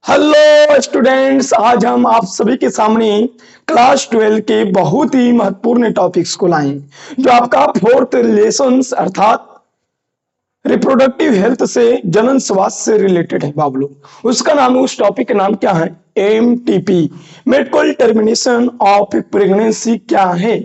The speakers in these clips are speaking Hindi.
हेलो स्टूडेंट्स, आज हम आप सभी के सामने क्लास 12 के बहुत ही महत्वपूर्ण टॉपिक्स को लाए जो आपका फोर्थ लेसन अर्थात रिप्रोडक्टिव हेल्थ से जनन स्वास्थ्य से रिलेटेड है बाबू। उसका नाम, उस टॉपिक का नाम क्या है? MTP, medical termination of pregnancy क्या है?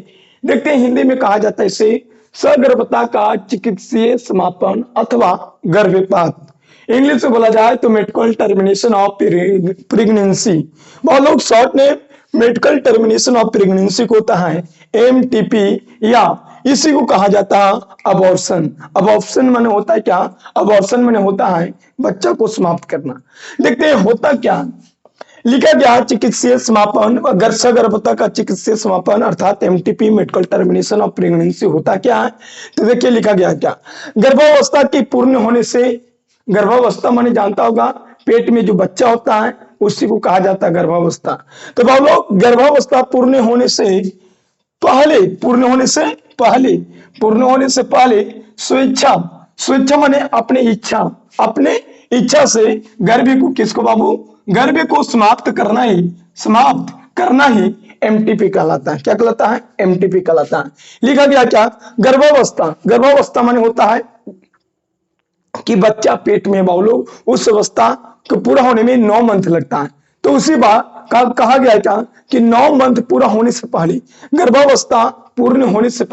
देखते हैं, हिंदी में कहा जाता है इसे सगर्भता का चिकित्सीय समापन अथवा गर्भपात। इंग्लिश में बोला जाए तो मेडिकल टर्मिनेशन ऑफ प्रेगनेंसी। बहुत लोग शॉर्ट में मेडिकल टर्मिनेशन ऑफ प्रेगनेंसी को होता है एमटीपी, या इसी को कहा जाता है अबॉर्शन। अबॉर्शन माने होता है क्या? अबॉर्शन माने होता है बच्चा को समाप्त करना। देखते हैं होता क्या। लिखा गया चिकित्सीय समापन, अगर सगर्भता का चिकित्सीय समापन अर्थात MTP medical termination of pregnancy होता क्या है? तो देखिए लिखा गया क्या, गर्भावस्था की पूर्ण होने से, गर्भावस्था माने जानता होगा पेट में जो बच्चा होता है उसी को कहा जाता है गर्भावस्था। तो बाबू गर्भावस्था पूर्ण होने से पहले, पूर्ण होने से पहले स्वेच्छा, स्वेच्छा माने अपने इच्छा, अपने इच्छा से गर्भ को, किसको बाबू? गर्भ को समाप्त करना ही एमटीपी कहलाता है। क्या कहलाता है? एमटीपी कहलाता है। लिखा गया क्या, गर्भावस्था, गर्भावस्था माने होता है कि बच्चा पेट में बाबू, उस अवस्था को पूरा होने में 9 मंथ लगता है। तो उसी बात कहा गया क्या कि 9 मंथ पूरा होने से पहले, गर्भावस्था पूर्ण होने से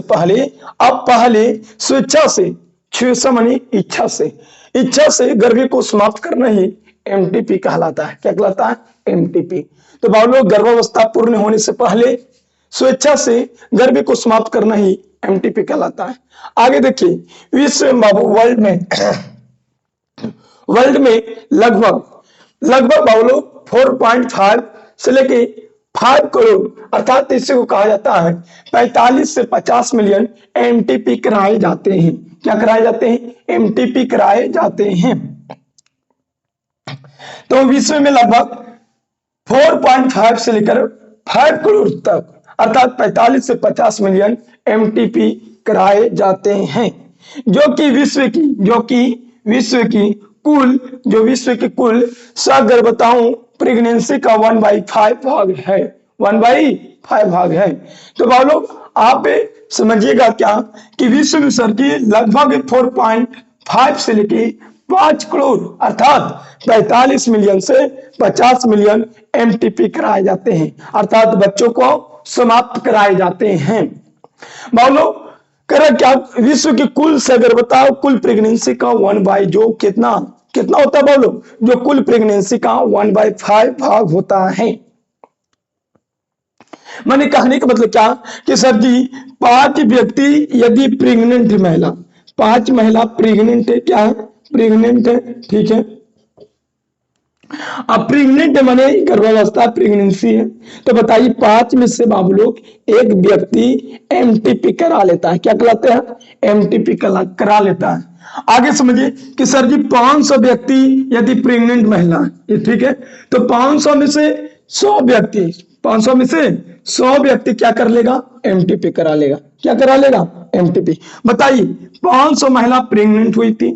पहले, अब पहले स्वेच्छा से, स्वेच्छा मानी इच्छा से गर्भ को समाप्त करना ही एमटीपी कहलाता है। क्या कहलाता है? एमटीपी। तो बाबू गर्भावस्था पूर्ण होने से पहले स्वेच्छा से गर्भ को समाप्त करना ही एमटीपी कहलाता है। आगे देखिए, विश्व में बाबू, वर्ल्ड में लगभग बाबू 4.5 से लेके 5 करोड़ अर्थात इसे को कहा जाता है 45 से 50 मिलियन एमटीपी कराए जाते हैं। क्या कराए जाते हैं? एमटीपी कराए जाते हैं। तो विश्व में लगभग 4.5 से लेकर 5 करोड़ तक अर्थात 45 से 50 मिलियन एमटीपी कराए जाते हैं, जो कि विश्व की कुल सगर्भताओं प्रेगनेंसी का 1/5 भाग है। 1/5 भाग है। तो बाबू आप समझिएगा क्या कि विश्व में सर की लगभग 4.5 से लेके 5 करोड़ अर्थात 45 मिलियन से 50 मिलियन एमटीपी कराए जाते हैं, अर्थात बच्चों को समाप्त कराए जाते हैं। बाबू कह क्या, विश्व की कुल सगर्भता, कुल प्रेगनेंसी का 1/, जो कितना होता है बाबू? जो कुल प्रेगनेंसी का 1/5 भाग होता है। मैंने कहने का मतलब क्या कि सर जी 5 व्यक्ति यदि प्रेग्नेंट महिला, 5 महिला प्रेग्नेंट है, क्या है? प्रेग्नेंट है, ठीक है। अब प्रेग्नेंट माने गर्भावस्था, प्रेगनेंसी है। तो बताइए 5 में से बाबू लोग एक व्यक्ति एमटीपी करा लेता है। क्या कहलाते हैं? एमटीपी करा लेता है। आगे समझिए कि सर जी 500 व्यक्ति यदि प्रेग्नेंट महिला है, ठीक है, तो 500 में से 100 व्यक्ति, 500 में से 100 व्यक्ति क्या कर लेगा? एमटीपी करा लेगा। क्या करा लेगा? एमटीपी। बताइए 500 महिला प्रेग्नेंट हुई थी,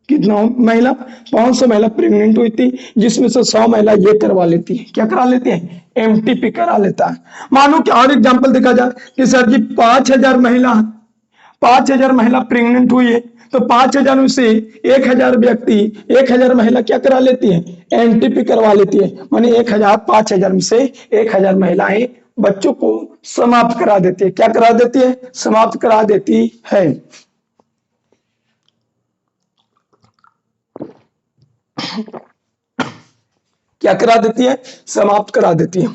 कितना महिला? 500 महिला प्रेग्नेंट हुई थी, जिसमें से 100 महिला ये करवा लेती है। क्या करा लेती है? एमटीपी करा लेता है। मानो कि और एग्जांपल देखा जाए कि सर जी 5000 महिला प्रेग्नेंट हुई है, तो 5000 में से 1000 महिला क्या करा लेती है? एमटीपी करवा लेती है। माने 5000 में से 1000 महिलाएं बच्चों को समाप्त करा देती है। क्या करा देती है? समाप्त करा देती है। क्या करा देती है? समाप्त करा देती है।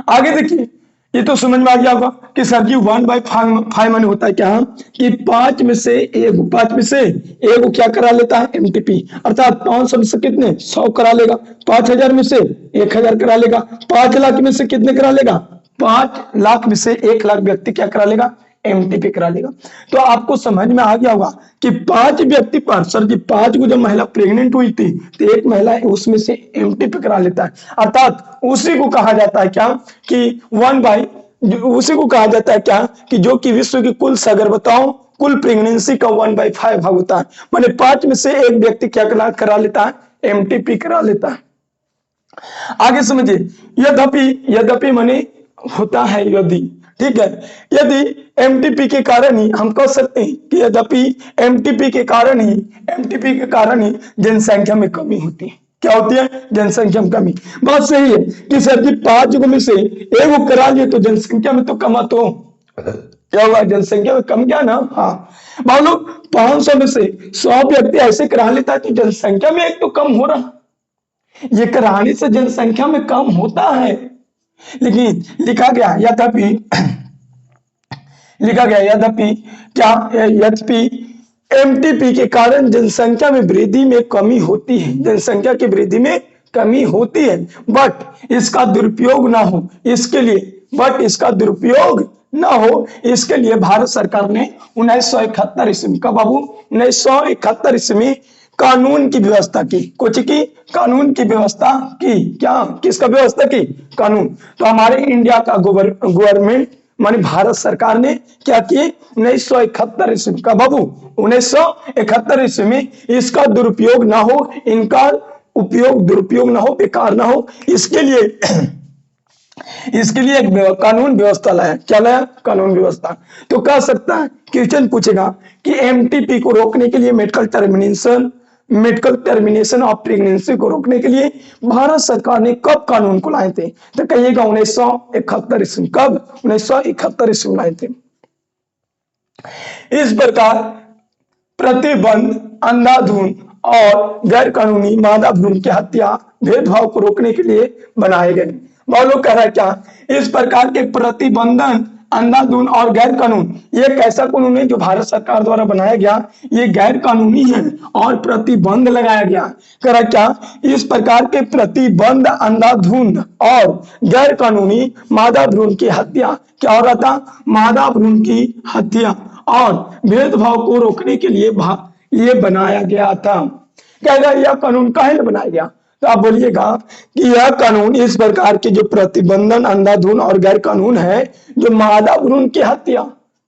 आगे देखिए, ये तो समझ में आ गया होगा कि सर जी 1/5 माने होता है क्या कि 5 में से एक क्या करा लेता है? एमटीपी। अर्थात 500 में से कितने? 100 करा लेगा। 5000 में से 1000 करा लेगा। 5 लाख में से कितने करा लेगा? 5 लाख में से 1 लाख व्यक्ति क्या करा लेगा? एमटीपी करा लेगा। तो आपको समझ में आ गया होगा कि 5 व्यक्ति पर, सर जी 5 को जब महिला प्रेग्नेंट हुई थी तो एक महिला उसमें से एमटीपी करा लेता है, अर्थात उसी को कहा जाता है क्या कि 1/, उसी को कहा जाता है क्या कि जो कि विश्व की कुल सगर्भताओं कुल प्रेगनेंसी का 1/5 भाग होता है। माने 5 में से एक व्यक्ति क्या करा लेता है, एमटीपी करा लेता है। आगे समझिए, यद्यपि, यद्यपि माने होता है यदि, ठीक है, यदि एमटीपी के कारण ही हम कह सकते हैं कि यद्यपि एमटीपी के कारण ही, एमटीपी के कारण ही जनसंख्या में कमी होती है। क्या होती है, जनसंख्या में कमी। बात सही है कि सर जी 5 में से एक वो करा लिए तो जनसंख्या में तो कमा, तो क्या हुआ, जनसंख्या में कम गया ना। हाँ, मान लो 500 में से 100 व्यक्ति ऐसे करा लेता है तो जनसंख्या में एक तो कम हो रहा, ये कराने से जनसंख्या में कम होता है। लेकिन लिखा गया यद्यपि, लिखा गया यद्यपि क्या, यद्यपि एमटीपी के कारण जनसंख्या में वृद्धि में कमी होती है, जनसंख्या की वृद्धि में कमी होती है, बट इसका दुरुपयोग ना हो इसके लिए, बट इसका दुरुपयोग ना हो इसके लिए भारत सरकार ने 1971 ईस्वी का, बाबू 1971 ईस्वी कानून की व्यवस्था की, कुछ की कानून की व्यवस्था की। क्या, किसका व्यवस्था की, कानून। तो हमारे इंडिया का गवर्नमेंट माने भारत सरकार ने क्या किए, 1971 ईस्वी का, बाबू 1971 ईस्वी में इसका दुरुपयोग ना हो, इनका उपयोग दुरुपयोग ना हो, बेकार ना हो, इसके लिए इसके लिए एक कानून व्यवस्था लाया। क्या लाया, कानून व्यवस्था। तो कह सकता है, क्वेश्चन पूछेगा कि एमटीपी को रोकने के लिए मेडिकल टर्मिनेशन ऑफ प्रेगनेंसी को रोकने के लिए भारत सरकार ने कब कानून को लाए थे, तो कहिएगा 1971 ईस्वी। कब, 1971 ईस्वी लाए थे। इस प्रकार प्रतिबंध अंधाधुंध और गैर कानूनी मादा भ्रूण की हत्या भेदभाव को रोकने के लिए बनाए गए। बहुत लोग कह रहा है क्या, इस प्रकार के प्रतिबंधन अंधाधुंध और गैर कानून, ये कैसा कानून है जो भारत सरकार द्वारा बनाया गया, ये गैर कानूनी है और प्रतिबंध लगाया गया। कह रहा क्या, इस प्रकार के प्रतिबंध अंधाधुंध और गैर कानूनी मादा भ्रूण की हत्या, क्या हो रहा था, मादा भ्रूण की हत्या और भेदभाव को रोकने के लिए ये बनाया गया था। कहेगा यह कानून काहे लिए बनाया गया, तो आप बोलिएगा कि यह कानून इस प्रकार के जो प्रतिबंधन अंधाधुंध और गैर कानून है, जो मादा भ्रूण की हत्या,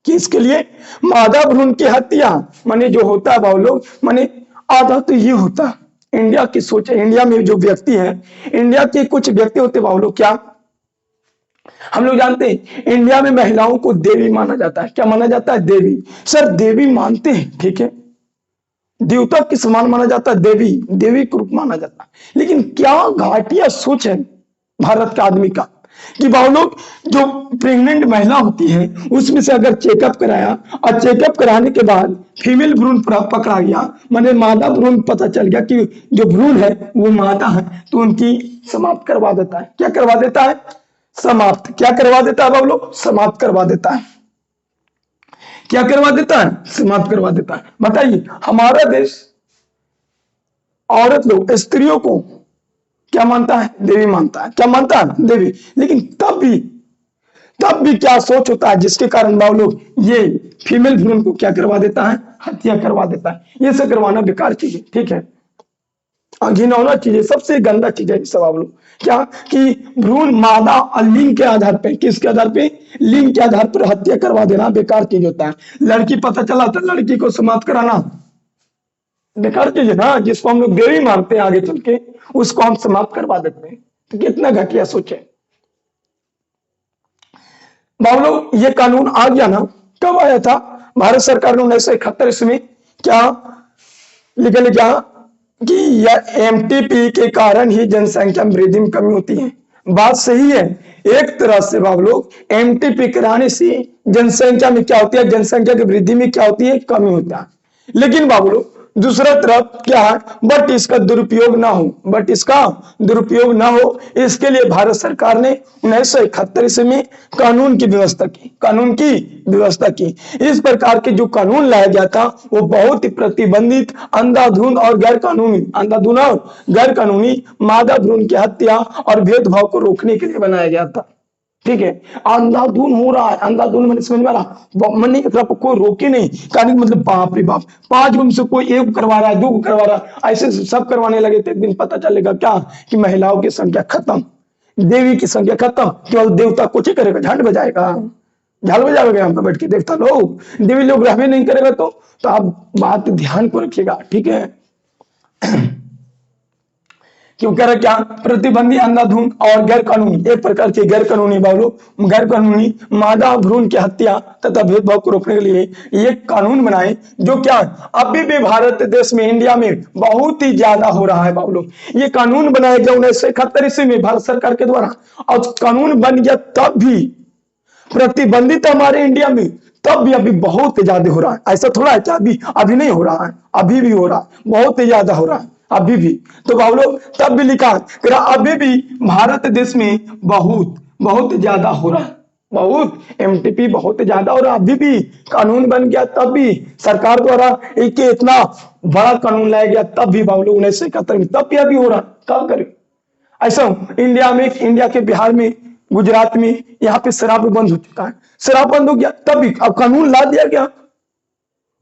किसके लिए, मादा भ्रूण की हत्या माने जो होता है बाबू लोग, माने आधा तो ये होता, इंडिया की सोच, इंडिया में जो व्यक्ति है, इंडिया के कुछ व्यक्ति होते बाबू लोग, क्या हम लोग जानते हैं इंडिया में महिलाओं को देवी माना जाता है। क्या माना जाता है, देवी। सर देवी मानते हैं, ठीक है, देवता के समान माना जाता है, देवी, देवी के रूप माना जाता है। लेकिन क्या घाटिया सोच है भारत के आदमी का कि बाबू लोग जो प्रेग्नेंट महिला होती है उसमें से अगर चेकअप कराया और चेकअप कराने के बाद फीमेल भ्रूण पकड़ा गया, माने मादा भ्रूण पता चल गया कि जो भ्रूण है वो मादा है, तो उनकी समाप्त करवा देता है। क्या करवा देता है, समाप्त। क्या करवा देता है बाबू लोग, समाप्त करवा देता है। क्या करवा देता है, समाप्त करवा देता है। बताइए हमारा देश औरत लोग, स्त्रियों को क्या मानता है, देवी मानता है। क्या मानता है, देवी। लेकिन तब भी क्या सोच होता है जिसके कारण बाबू लोग ये फीमेल भ्रूण को क्या करवा देता है, हत्या करवा देता है। ये सब करवाना बेकार चीज है, ठीक है, घिनौना चीज है, सबसे गंदा चीज है सब। आप लोग क्या कि भ्रूण मादा और लिंग के आधार पे, किसके आधार पे, लिंग के आधार पर हत्या करवा देना बेकार चीज होता है। लड़की पता चला तो लड़की को समाप्त कराना बेकार चीज है ना, जिसको हम लोग देवी मानते हैं, आगे चल के उसको हम समाप्त करवा देते हैं। तो कितना घटिया सोच है बाबू लोग। ये कानून आ गया ना, कब आया था, भारत सरकार ने 1971 ईस्वी। क्या लिखा क्या कि यह एमटीपी के कारण ही जनसंख्या में वृद्धि में कमी होती है। बात सही है, एक तरह से बाबू लोग एमटीपी कराने से जनसंख्या में क्या होती है, जनसंख्या की वृद्धि में क्या होती है, कमी होता है। लेकिन बाबू लोग दूसरा तरफ क्या है, बट इसका दुरुपयोग ना हो, बट इसका दुरुपयोग ना हो इसके लिए भारत सरकार ने 1971 ईस्वी में कानून की व्यवस्था की, कानून की व्यवस्था की। इस प्रकार के जो कानून लाया गया था वो बहुत ही प्रतिबंधित अंधाधुंध और गैर कानूनी, अंधाधुंध और गैर कानूनी मादा भ्रूण की हत्या और भेदभाव को रोकने के लिए बनाया गया था। ठीक है, अंधाधुंध हो रहा है, अंधाधुंध मैंने समझ में आ रहा, मन नहीं मतलब कोई रोके नहीं, कहने मतलब बाप रे बाप, 5 गुम से कोई 1 करवा रहा है, 2 करवा रहा है, ऐसे सब करवाने लगे तो एक दिन पता चलेगा क्या कि महिलाओं की संख्या खत्म, देवी की संख्या खत्म, केवल देवता कुछ ही करेगा, झंड बजाएगा। झाल बजाओगे यहाँ पे बैठ के, देखता लो देवी लोग रहबे नहीं करेगा तो आप बात ध्यान को रखिएगा, ठीक है। क्यों कह रहे क्या, प्रतिबंधी अंधाधुंध और गैर कानूनी, एक प्रकार के गैर कानूनी बाबू, गैर कानूनी मादा भ्रूण की हत्या तथा भेदभाव को रोकने के लिए ये कानून बनाए, जो क्या अभी भी भारत देश में, इंडिया में बहुत ही ज्यादा हो रहा है बाबू। ये कानून बनाया गया 1971 ईस्वी में भारत सरकार के द्वारा, और कानून बन गया तब भी प्रतिबंधित हमारे इंडिया में, तब भी अभी बहुत ज्यादा हो रहा है। ऐसा थोड़ा है कि अभी नहीं हो रहा है, अभी भी हो रहा है, बहुत ही ज्यादा हो रहा है अभी भी। तो बाबू तब भी लिखा अभी भी भारत देश में बहुत बहुत ज्यादा हो रहा है, बहुत एमटीपी बहुत ज्यादा हो रहा है। अभी भी कानून बन गया तब भी सरकार द्वारा एक इतना बड़ा कानून लाया गया तब भी बाबू 1971 में, तब भी अभी हो रहा। क्या करें ऐसा, इंडिया में, इंडिया के बिहार में, गुजरात में, यहाँ पे शराब बंद हो चुका है, शराब बंद हो गया तब भी अब कानून ला दिया गया,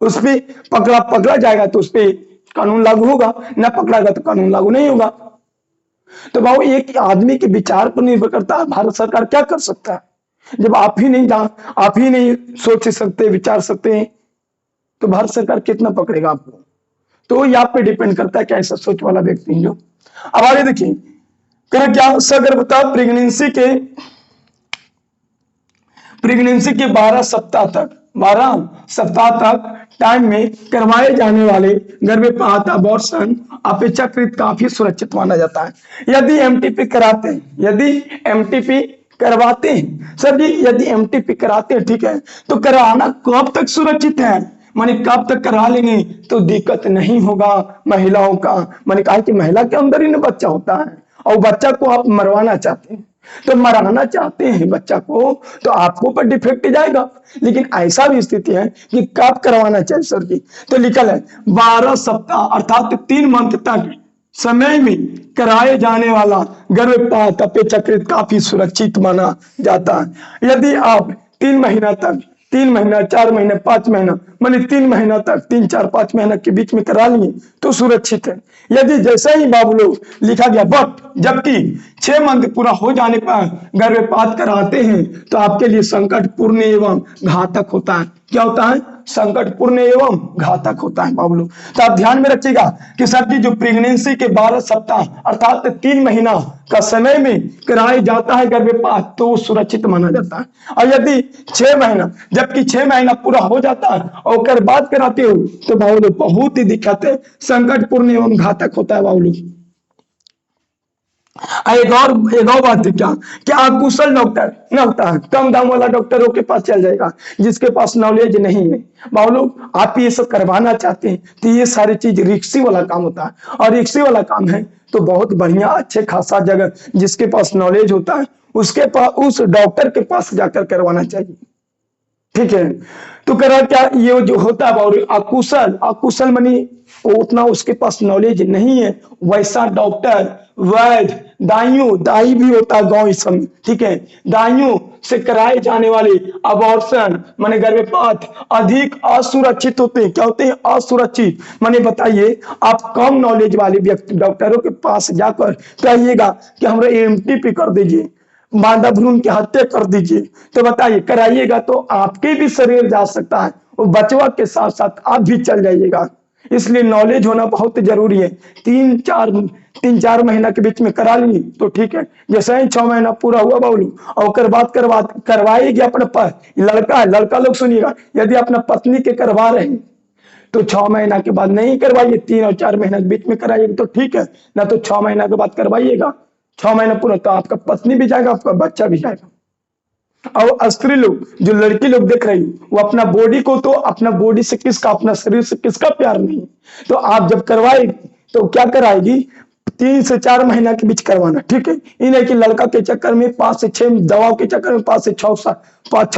उस पर पकड़ा जाएगा तो उस पर कानून लागू होगा, ना पकड़ागा तो कानून लागू नहीं होगा। तो बाबू एक आदमी के विचार पर निर्भर करता है भारत सरकार क्या कर सकता है। जब आप ही नहीं सोच सकते, विचार सकते हैं, तो भारत सरकार कितना पकड़ेगा आपको। तो ये आप पे डिपेंड करता है कैसा सोच वाला व्यक्ति है जो। अब आगे देखिए क्या, सगर्भता प्रेगनेंसी के 12 सप्ताह तक टाइम में करवाए जाने वाले गर्भपात अबॉर्शन अपेक्षाकृत काफी सुरक्षित माना जाता है। यदि एमटीपी करवाते हैं सर जी, यदि एमटीपी कराते हैं, ठीक है, तो कराना कब तक सुरक्षित है, माने कब तक करा लेंगे तो दिक्कत नहीं होगा महिलाओं का। मैंने कहा कि महिला के अंदर ही ना बच्चा होता है, और बच्चा को आप मरवाना चाहते हैं, तो मराना चाहते हैं बच्चा को, तो आपको पर डिफेक्ट जाएगा। लेकिन ऐसा भी स्थिति है कि कब करवाना चाहिए सर जी, तो लिखल है 12 सप्ताह अर्थात 3 मंथ तक समय में कराए जाने वाला गर्भपात अपेक्षाकृत काफी सुरक्षित माना जाता है। यदि आप 3 महीना तक, 3 महीना, 4 महीने, 5 महीना, माने 3 महीना तक, 3, 4, 5 महीना के बीच में करा लिए तो सुरक्षित है। यदि जैसे ही बाबू लोग लिखा गया बट जबकि 6 मंथ पूरा हो जाने पर गर्भपात कराते हैं तो आपके लिए संकटपूर्ण एवं घातक होता है। क्या होता है, संकटपूर्ण एवं घातक होता है बाबू लोग। तो आप ध्यान में रखिएगा कि सर की जो प्रेगनेंसी के 12 सप्ताह अर्थात 3 महीना का समय में कराया जाता है गर्भपात तो सुरक्षित माना जाता है। और यदि 6 महीना, जबकि 6 महीना पूरा हो जाता है और बात कराते हो तो बाबू लोग बहुत ही दिक्कत है, संकटपूर्ण एवं घातक होता है बाबू लोग। एक और बात है क्या अकुशल डॉक्टर ना होता है, कम दाम वाला डॉक्टरों के पास चल जाएगा जिसके पास नॉलेज नहीं है। बाबू लोग आप ये सब करवाना चाहते हैं तो ये सारी चीज रिक्सी वाला काम होता है, और रिक्सी वाला काम है तो बहुत बढ़िया अच्छे खासा जगह जिसके पास नॉलेज होता है उसके पास, उस डॉक्टर के पास जाकर करवाना चाहिए, ठीक है। तो करा क्या, ये जो होता है और अकुशल मनी उतना उसके पास नॉलेज नहीं है, वैसा डॉक्टर, वैद्य, दाई भी होता है गांव इस समय, ठीक है, दाइयों से कराए जाने वाले अबॉर्शन माने गर्भपात अधिक असुरक्षित होते हैं। क्या होते हैं, असुरक्षित। माने बताइए आप कम नॉलेज वाले व्यक्ति डॉक्टरों के पास जाकर कहिएगा कि हमरा एमटीपी कर दीजिए, मादा भ्रूण की हत्या कर दीजिए, तो बताइए कराइएगा तो आपके भी शरीर जा सकता है और बचवा के साथ साथ आप भी चल जाइएगा। इसलिए नॉलेज होना बहुत जरूरी है। 3-4 महीना के बीच में करा ली तो ठीक है, जैसे ही 6 महीना पूरा हुआ बाबू और बात करवाएगी अपना लड़का लोग सुनिएगा, यदि अपना पत्नी के करवा रहे हैं तो 6 महीना के बाद नहीं करवाइए, 3 और 4 महीना के बीच में कराइएगा तो ठीक है, ना तो 6 महीना के बाद करवाइएगा। 6 महीना पूरा तो आपका पत्नी भी जाएगा, आपका बच्चा भी जाएगा। और स्त्री लोग, जो लड़की लोग देख रही वो अपना बॉडी को, तो अपना बॉडी से किसका, अपना शरीर से किसका प्यार नहीं, तो आप जब करवाएगी तो क्या कराएगी, 3 से 4 महीना के बीच करवाना, ठीक है। इन्हें कि लड़का के चक्कर में 5 से 6 दवाओं के चक्कर में 5 से 6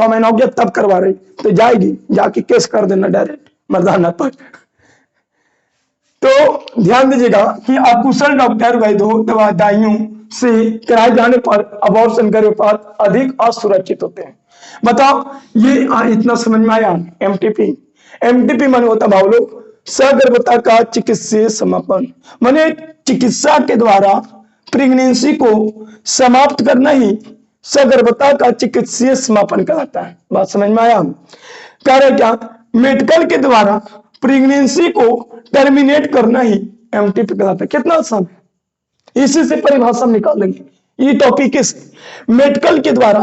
महीना हो गया तब करवा रही, तो जाएगी जाके केस कर देना डायरेक्ट मर्दाना पर। तो ध्यान दीजिएगा कि अकुशल डॉक्टर, वैद्यों, दवाइयों से कराए जाने पर अबॉर्शन गर्भपात अधिक असुरक्षित होते हैं। बताओ ये इतना समझ में आया। एमटीपी माने होता भाव लोग सगर्भता का चिकित्सीय समापन, माने चिकित्सा के द्वारा प्रेगनेंसी को समाप्त करना ही सगर्भता का चिकित्सीय समापन कहलाता है। बात समझ में आया? कह रहे क्या, मेडिकल के द्वारा प्रेगनेंसी को टर्मिनेट करना ही एमटीपी कहलाता है। कितना आसान है, इसी से परिभाषा निकाल लेंगे। ये टॉपिक इस मेडिकल के द्वारा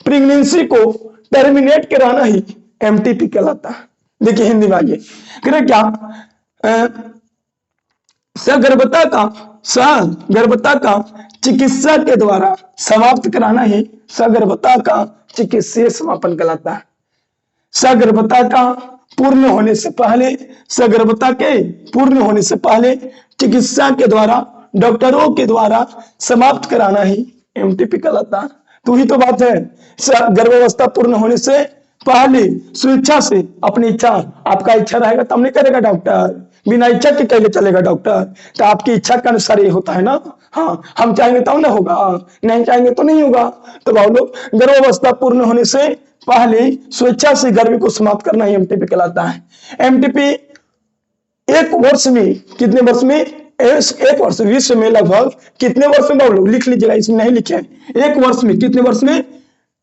प्रेगनेंसी को टर्मिनेट कराना ही एमटीपी कहलाता है। देखिए हिंदी में आइए, कह रहे क्या, सगर्भता का चिकित्सा के द्वारा समाप्त कराना ही सगर्भता का चिकित्सीय समापन कहलाता है। सगर्भता का पूर्ण होने से पहले, सगर्भता के पूर्ण होने से पहले चिकित्सा के द्वारा, डॉक्टरों के द्वारा समाप्त कराना ही एमटीपी कहलाता है। तो ही तो बात है, गर्भावस्था पूर्ण होने से पहले स्वेच्छा से, अपनी इच्छा, आपका इच्छा रहेगा तब नहीं करेगा डॉक्टर, बिना इच्छा के कैसे चलेगा डॉक्टर? तो आपकी इच्छा के अनुसार ये होता है ना। हाँ, हम चाहेंगे तब ना होगा, नहीं चाहेंगे तो नहीं होगा। तो भाव लोग, गर्भावस्था पूर्ण होने से पहले स्वेच्छा से गर्भ को समाप्त करना ही एमटीपी कहलाता है। एमटीपी एक वर्ष में, कितने वर्ष में? एक वर्ष, विश्व में लगभग कितने वर्ष में? भाव लोग लिख लीजिएगा, इसमें नहीं लिखे। एक वर्ष में, कितने वर्ष में?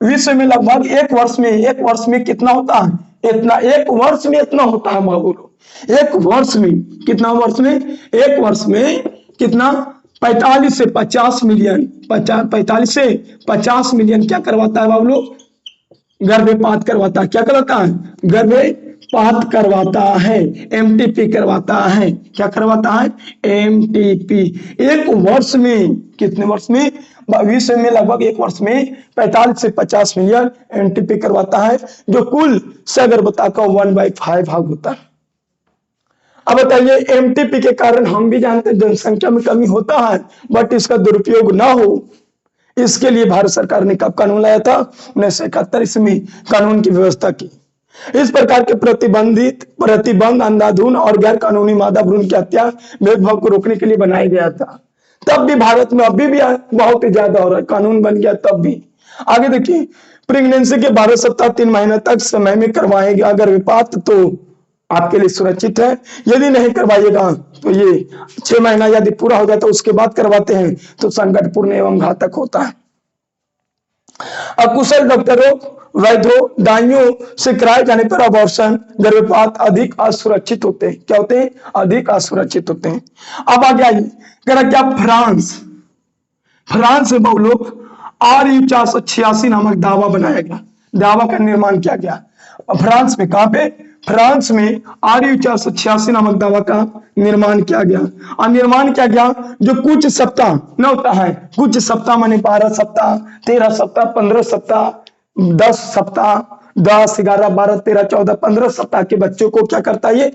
विश्व में लगभग एक वर्ष में कितना होता है? इतना। एक वर्ष में इतना होता है बाबू लोग। एक वर्ष में कितना? वर्ष में, एक वर्ष में कितना? 45 से 50 मिलियन, 45 से 50 मिलियन क्या करवाता है बाबू लोग? गर्भपात करवाता है। क्या करवाता है? गर्भपात करवाता है, एमटीपी करवाता है। क्या करवाता है? एमटीपी। एक वर्ष में, कितने वर्ष में? विश्व में लगभग एक वर्ष में 45 से 50 मिलियन एमटीपी करवाता है, जो कुल सगर्भता का 1/5 भाग होता है। अब बताइए, एमटीपी के कारण हम भी जानते हैं जनसंख्या में कमी होता है, बट इसका दुरुपयोग ना हो, इसके लिए भारत सरकार ने कब कानून लाया था? 1971। इसमें कानून की व्यवस्था की। इस प्रकार के प्रतिबंध अंधाधुन और गैर कानूनी मादा भ्रूण की हत्या, भेदभाव को रोकने के लिए बनाया गया था। तब भी भारत में अभी भी बहुत ही ज्यादा हो रहा है, कानून बन गया तब भी। आगे देखिए, प्रेगनेंसी के 12 सप्ताह 3 महीने तक समय में करवाएंगे गर्भपात तो आपके लिए सुरक्षित है। यदि नहीं करवाइएगा तो ये 6 महीना यदि पूरा हो जाता है उसके बाद करवाते हैं तो संकटपूर्ण एवं घातक होता है। अकुशल डॉक्टरों, वैद्यों, दाइयों से कराए जाने पर अबॉर्शन, गर्भपात अधिक असुरक्षित होते हैं। क्या होते हैं? अधिक असुरक्षित होते हैं। अब आगे आइए, क्या फ्रांस में बहु लोग RU 486 नामक दावा बनाया गया। दावा का निर्माण किया गया फ्रांस में। कहां पे? फ्रांस में RU 486 नामक दावा का निर्माण किया गया। और निर्माण किया गया जो कुछ सप्ताह न होता है, कुछ सप्ताह माने 12 सप्ताह, 13 सप्ताह, 15 सप्ताह, 10 सप्ताह, 10, 11, 12, 13, 14, 15 सप्ताह के बच्चों को क्या करता है? ये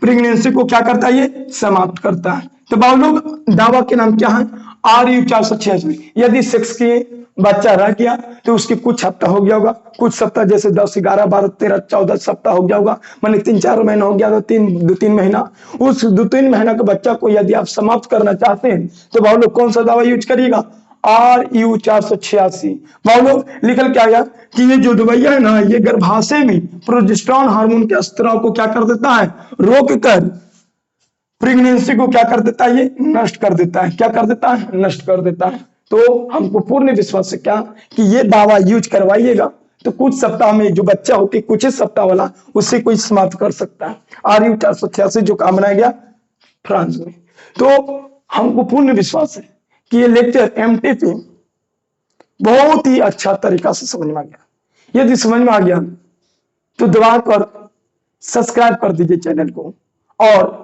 प्रेगनेंसी को क्या करता है? ये समाप्त करता है। तो बाबू लोग, दावा के नाम क्या है? RU 486। यदि सेक्स की बच्चा रह गया तो उसकी कुछ हफ्ता हो गया होगा, कुछ सप्ताह, जैसे 10, 11, 12, 13, 14 सप्ताह हो गया होगा, माने 3-4 महीना हो गया तो 2-3 महीना। उस 2-3 महीना के बच्चा को यदि आप समाप्त करना चाहते हैं तो भाव लोग कौन सा दावा यूज करिएगा? RU 486। भाव लोग, लिखल क्या गया कि ये जो दवाइयां है ना, ये गर्भाशय में प्रोजेस्टेरॉन हार्मोन के स्त्राव को क्या कर देता है? रोक कर प्रेगनेंसी को क्या कर देता है? ये नष्ट कर देता है। क्या कर देता है? नष्ट कर देता है। तो हमको पूर्ण विश्वास है क्या कि ये दावा यूज करवाइएगा तो कुछ सप्ताह में जो बच्चा होती, कुछ ही सप्ताह वाला, उससे कोई समाप्त कर सकता है। RU 486 जो काम बनाया गया फ्रांस में। तो हमको पूर्ण विश्वास है कि ये लेक्चर एमटीपी बहुत ही अच्छा तरीका से समझ में आ गया। यदि समझ में आ गया तो दबा कर सब्सक्राइब कर दीजिए चैनल को, और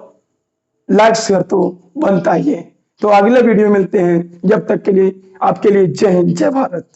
लाइक शेयर तो बनता ही है। तो अगले वीडियो मिलते हैं, जब तक के लिए आपके लिए जय हिंद, जय भारत।